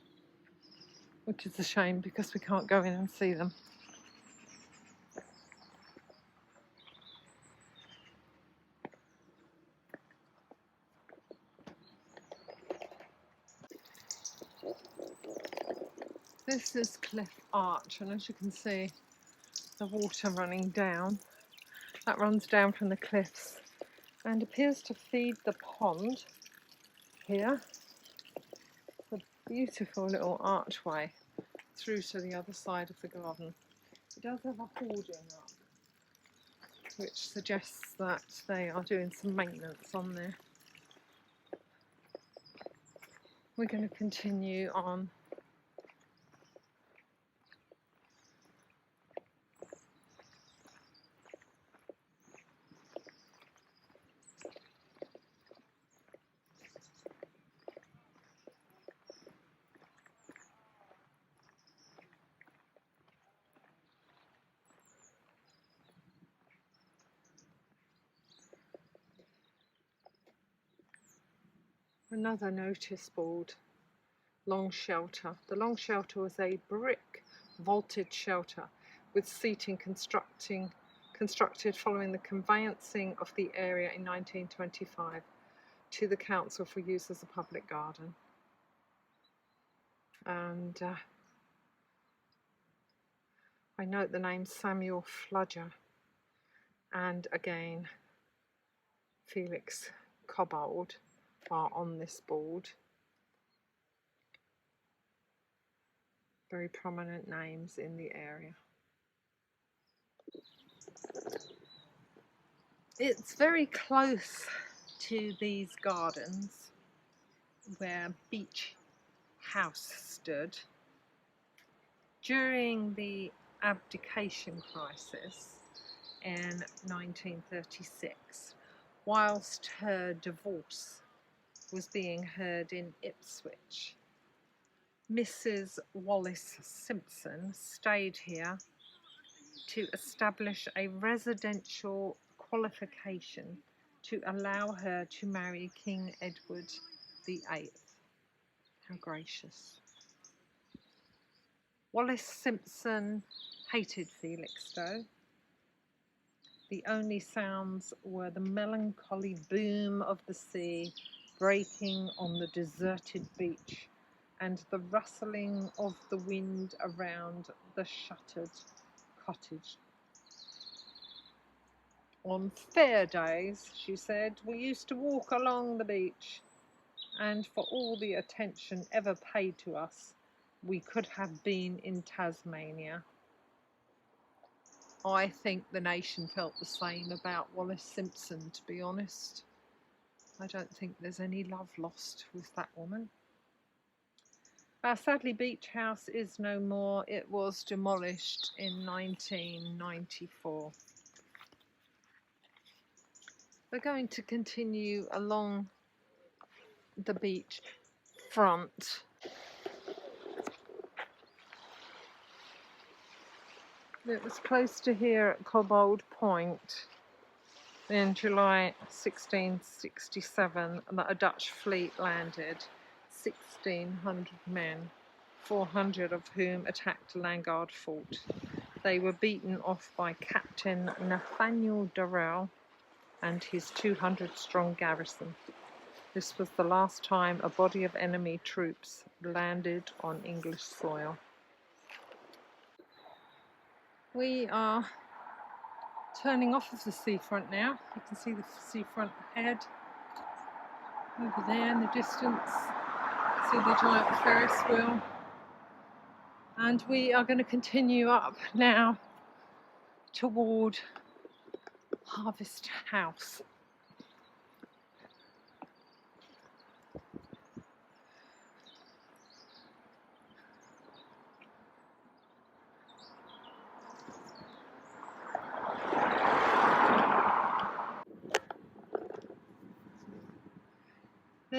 which is a shame because we can't go in and see them. This is Cliff Arch, and as you can see, the water running down. That runs down from the cliffs and appears to feed the pond here. It's a beautiful little archway through to the other side of the garden. It does have a hoarding up, which suggests that they are doing some maintenance on there. We're going to continue on. Another notice board, long shelter. The long shelter was a brick vaulted shelter with seating constructed following the conveyancing of the area in 1925 to the council for use as a public garden. And I note the name Samuel Fludger and again Felix Cobbold are on this board. Very prominent names in the area. It's very close to these gardens where Beach House stood during the abdication crisis in 1936, whilst her divorce was being heard in Ipswich. Mrs. Wallace Simpson stayed here to establish a residential qualification to allow her to marry King Edward VIII. How gracious. Wallace Simpson hated Felixstowe. The only sounds were the melancholy boom of the sea breaking on the deserted beach and the rustling of the wind around the shuttered cottage. On fair days, she said, we used to walk along the beach, and for all the attention ever paid to us, we could have been in Tasmania. I think the nation felt the same about Wallace Simpson, to be honest. I don't think there's any love lost with that woman. Sadly, Beach House is no more. It was demolished in 1994. We're going to continue along the beach front. It was close to here at Cobbold Point in July 1667 that a Dutch fleet landed, 1,600 men, 400 of whom attacked Landguard Fort. They were beaten off by Captain Nathaniel Durrell and his 200-strong garrison. This was the last time a body of enemy troops landed on English soil. We are turning off of the seafront now. You can see the seafront ahead over there in the distance. See the giant Ferris wheel. And we are going to continue up now toward Harvest House.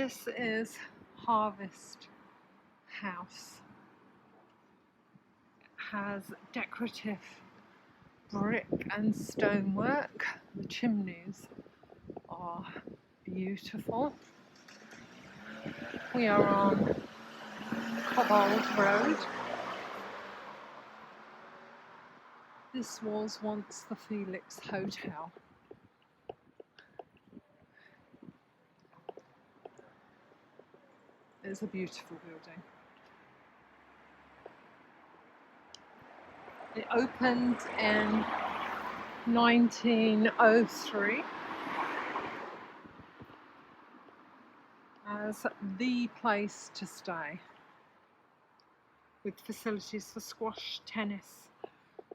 This is Harvest House. It has decorative brick and stonework. The chimneys are beautiful. We are on Cobbold Road. This was once the Felix Hotel. It's a beautiful building. It opened in 1903 as the place to stay, with facilities for squash, tennis,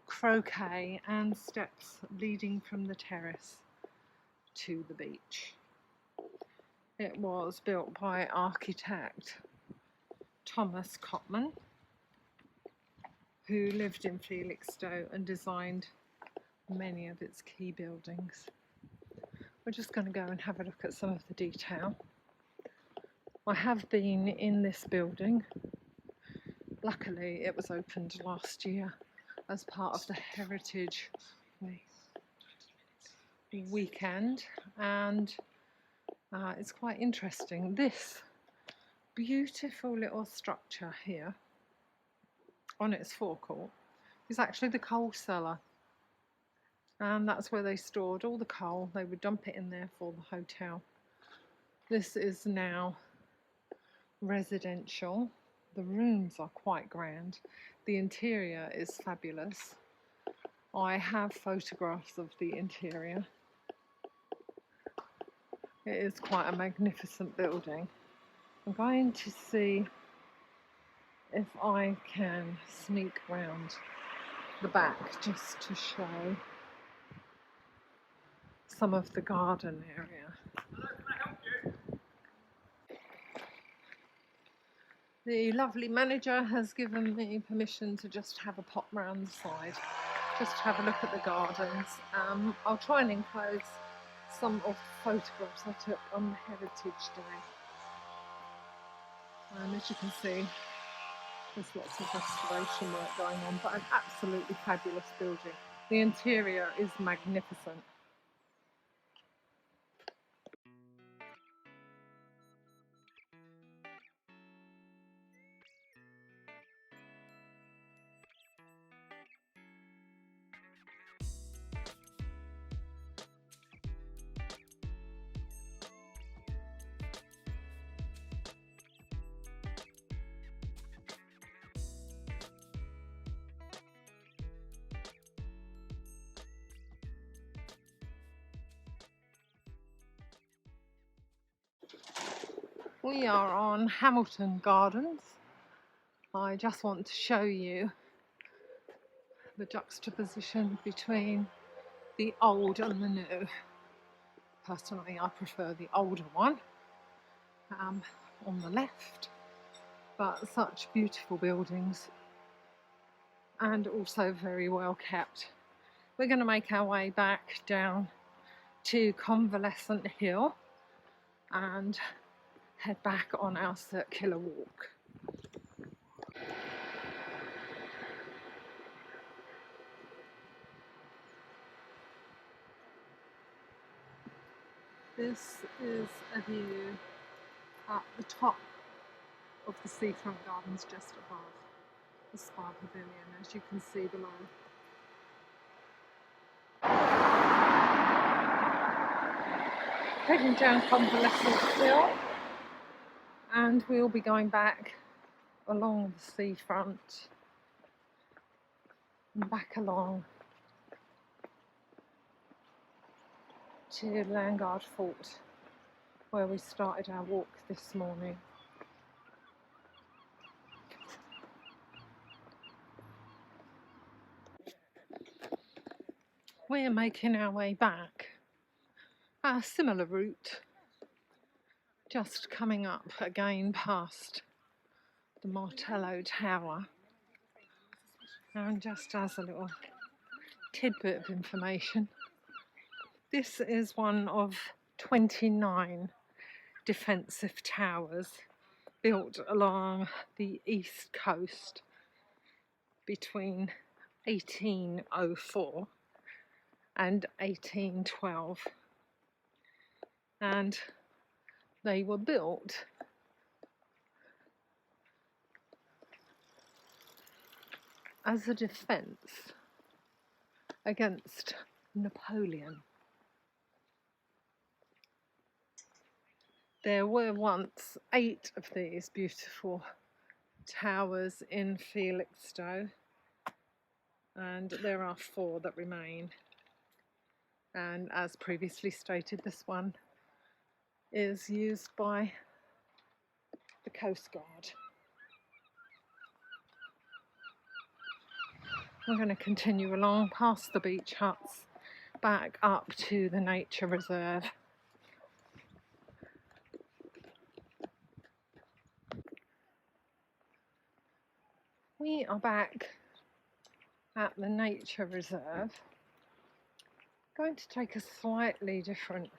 croquet and steps leading from the terrace to the beach. It was built by architect Thomas Cotman, who lived in Felixstowe and designed many of its key buildings. We're just going to go and have a look at some of the detail. I have been in this building. Luckily, it was opened last year as part of the Heritage weekend, and it's quite interesting. This beautiful little structure here on its forecourt is actually the coal cellar, and that's where they stored all the coal. They would dump it in there for the hotel. This is now residential. The rooms are quite grand. The interior is fabulous. I have photographs of the interior. It is quite a magnificent building. I'm going to see if I can sneak round the back just to show some of the garden area. Hello, can I help you? The lovely manager has given me permission to just have a pop round the side, just to have a look at the gardens. I'll try and enclose some of the photographs I took on the Heritage Day. And as you can see, there's lots of restoration work going on, but an absolutely fabulous building. The interior is magnificent. We are on Hamilton Gardens. I just want to show you the juxtaposition between the old and the new. Personally, I prefer the older one on the left, but such beautiful buildings and also very well kept. We're going to make our way back down to Convalescent Hill and head back on our circular walk. This is a view at the top of the Seafront Gardens, just above the Spa Pavilion, as you can see below. Heading down Convalescent Hill, and we'll be going back along the seafront and back along to Landguard Fort, where we started our walk this morning. We're making our way back a similar route, just coming up again past the Martello Tower. And just as a little tidbit of information, this is one of 29 defensive towers built along the east coast between 1804 and 1812, and they were built as a defense against Napoleon. There were once 8 of these beautiful towers in Felixstowe, and there are 4 that remain. And as previously stated, this one is used by the Coast Guard. We're going to continue along past the beach huts back up to the nature reserve. We are back at the nature reserve, going to take a slightly different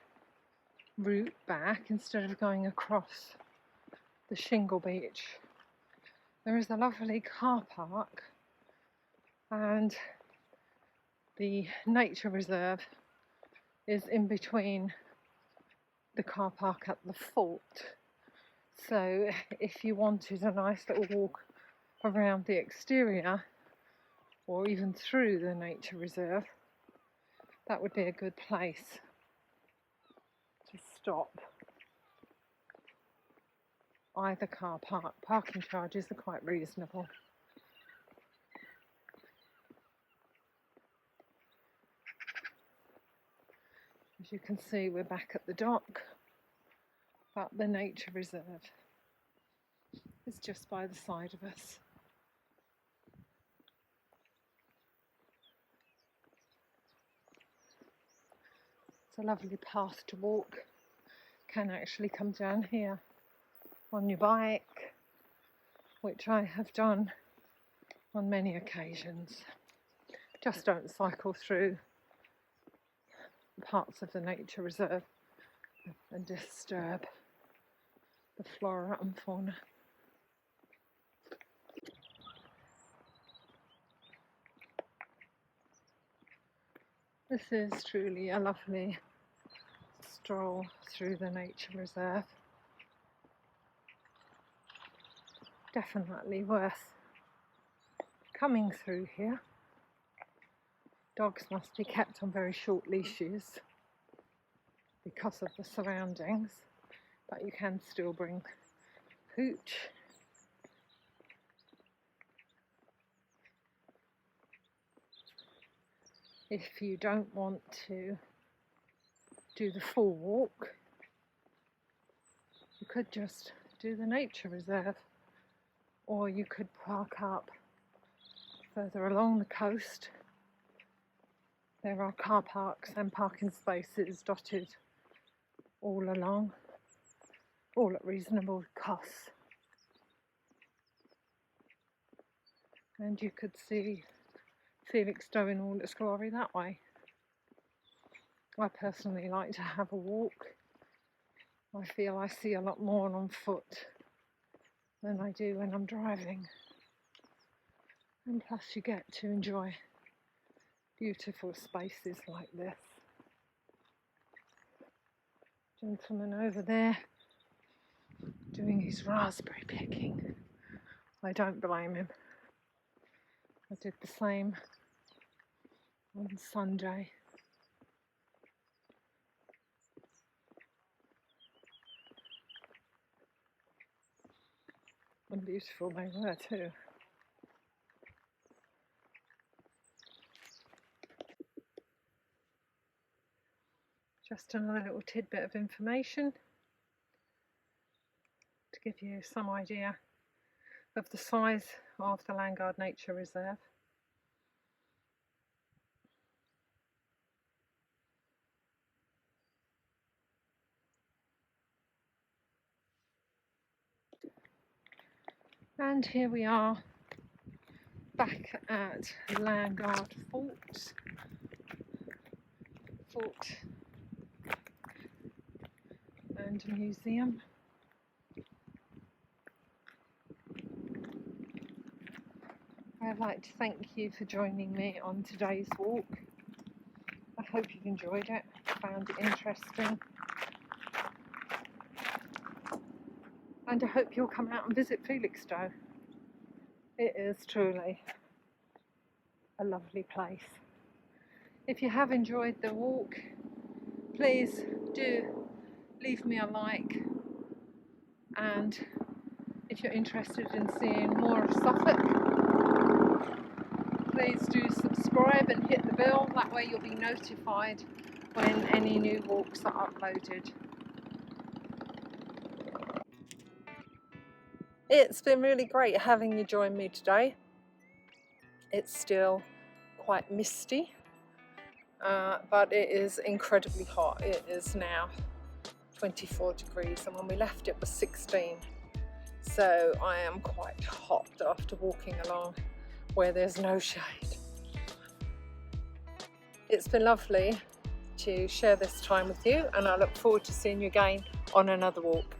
route back. Instead of going across the shingle beach, there is a lovely car park, and the nature reserve is in between the car park at the fort. So if you wanted a nice little walk around the exterior or even through the nature reserve, that would be a good place to stop. Either car park. Parking charges are quite reasonable. As you can see, we're back at the dock, but the nature reserve is just by the side of us. It's a lovely path to walk. Can actually come down here on your bike, which I have done on many occasions. Just don't cycle through parts of the nature reserve and disturb the flora and fauna. This is truly a lovely stroll through the nature reserve. Definitely worth coming through here. Dogs must be kept on very short leashes because of the surroundings, but you can still bring Pooch. If you don't want to do the full walk, you could just do the nature reserve, or you could park up further along the coast. There are car parks and parking spaces dotted all along, all at reasonable costs. And you could see Felixstowe in all its glory that way. I personally like to have a walk. I feel I see a lot more on foot than I do when I'm driving. And plus you get to enjoy beautiful spaces like this. Gentleman over there doing his raspberry picking. I don't blame him. I did the same on Sunday. And beautiful they were too. Just another little tidbit of information to give you some idea of the size of the Landguard Nature Reserve. And here we are back at Landguard Fort. and museum. I'd like to thank you for joining me on today's walk. I hope you've enjoyed it, found it interesting, and I hope you'll come out and visit Felixstowe. It is truly a lovely place. If you have enjoyed the walk, please do leave me a like, and if you're interested in seeing more of Suffolk, please do subscribe and hit the bell. That way you'll be notified when any new walks are uploaded. It's been really great having you join me today. It's still quite misty, but it is incredibly hot. It is now 24 degrees, and when we left it was 16. So I am quite hot after walking along where there's no shade. It's been lovely to share this time with you, and I look forward to seeing you again on another walk.